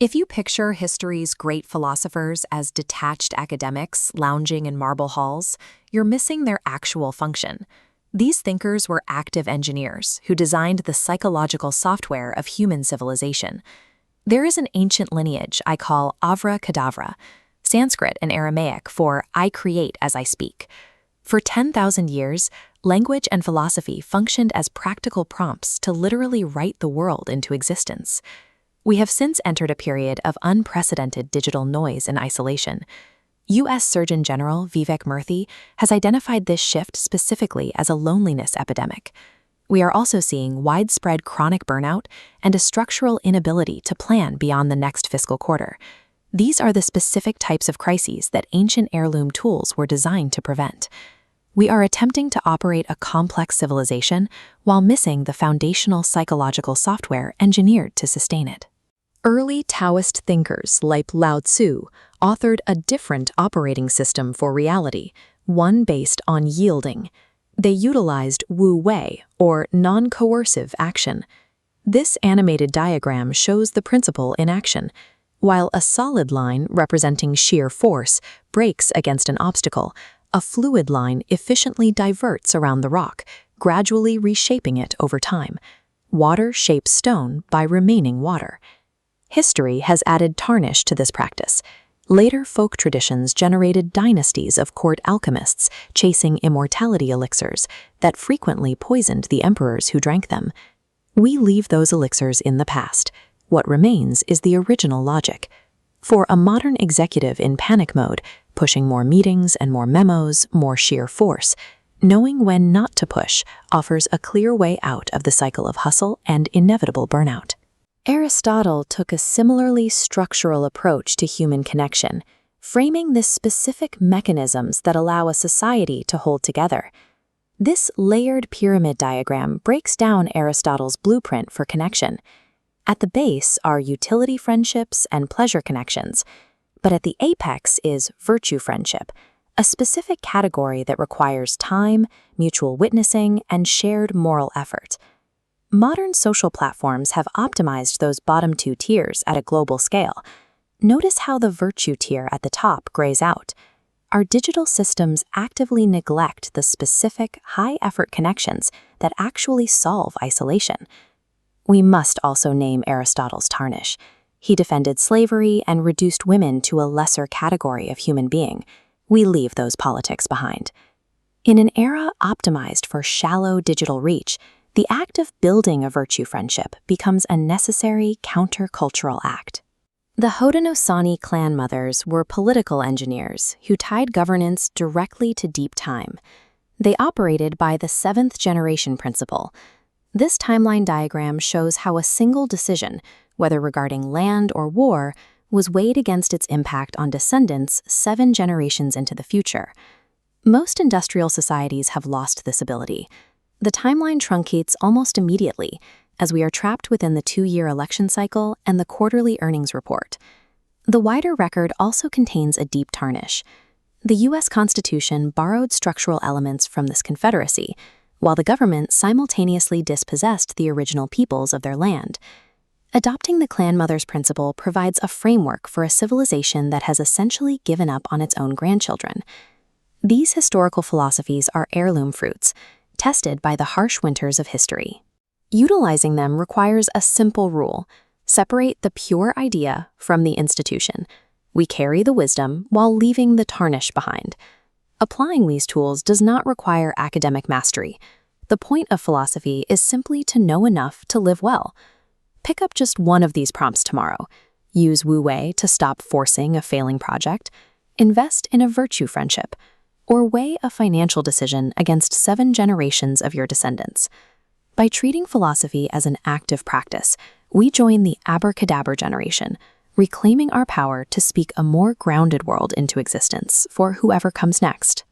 If you picture history's great philosophers as detached academics lounging in marble halls, you're missing their actual function. These thinkers were active engineers who designed the psychological software of human civilization. There is an ancient lineage I call Abracadabra, Sanskrit and Aramaic for I create as I speak. For 10,000 years, language and philosophy functioned as practical prompts to literally write the world into existence. We have since entered a period of unprecedented digital noise and isolation. U.S. Surgeon General Vivek Murthy has identified this shift specifically as a loneliness epidemic. We are also seeing widespread chronic burnout and a structural inability to plan beyond the next fiscal quarter. These are the specific types of crises that ancient heirloom tools were designed to prevent. We are attempting to operate a complex civilization while missing the foundational psychological software engineered to sustain it. Early Taoist thinkers like Lao Tzu authored a different operating system for reality, one based on yielding. They utilized Wu Wei, or non-coercive action. This animated diagram shows the principle in action. While a solid line representing sheer force breaks against an obstacle, a fluid line efficiently diverts around the rock, gradually reshaping it over time. Water shapes stone by remaining water. History has added tarnish to this practice. Later folk traditions generated dynasties of court alchemists chasing immortality elixirs that frequently poisoned the emperors who drank them. We leave those elixirs in the past. What remains is the original logic. For a modern executive in panic mode, pushing more meetings and more memos, more sheer force, knowing when not to push offers a clear way out of the cycle of hustle and inevitable burnout. Aristotle took a similarly structural approach to human connection, framing the specific mechanisms that allow a society to hold together. This layered pyramid diagram breaks down Aristotle's blueprint for connection. At the base are utility friendships and pleasure connections, but at the apex is virtue friendship, a specific category that requires time, mutual witnessing, and shared moral effort. Modern social platforms have optimized those bottom two tiers at a global scale. Notice how the virtue tier at the top grays out. Our digital systems actively neglect the specific, high-effort connections that actually solve isolation. We must also name Aristotle's tarnish. He defended slavery and reduced women to a lesser category of human being. We leave those politics behind. In an era optimized for shallow digital reach, the act of building a virtue friendship becomes a necessary countercultural act. The Haudenosaunee clan mothers were political engineers who tied governance directly to deep time. They operated by the seventh generation principle. This timeline diagram shows how a single decision, whether regarding land or war, was weighed against its impact on descendants 7 generations into the future. Most industrial societies have lost this ability. The timeline truncates almost immediately, as we are trapped within the 2-year election cycle and the quarterly earnings report. The wider record also contains a deep tarnish. The U.S. Constitution borrowed structural elements from this confederacy, while the government simultaneously dispossessed the original peoples of their land. Adopting the clan mother's principle provides a framework for a civilization that has essentially given up on its own grandchildren. These historical philosophies are heirloom fruits, tested by the harsh winters of history. Utilizing them requires a simple rule: separate the pure idea from the institution. We carry the wisdom while leaving the tarnish behind. Applying these tools does not require academic mastery. The point of philosophy is simply to know enough to live well. Pick up just one of these prompts tomorrow. Use Wu Wei to stop forcing a failing project. Invest in a virtue friendship. Or weigh a financial decision against 7 generations of your descendants. By treating philosophy as an active practice, we join the Abracadabra Generation, reclaiming our power to speak a more grounded world into existence for whoever comes next.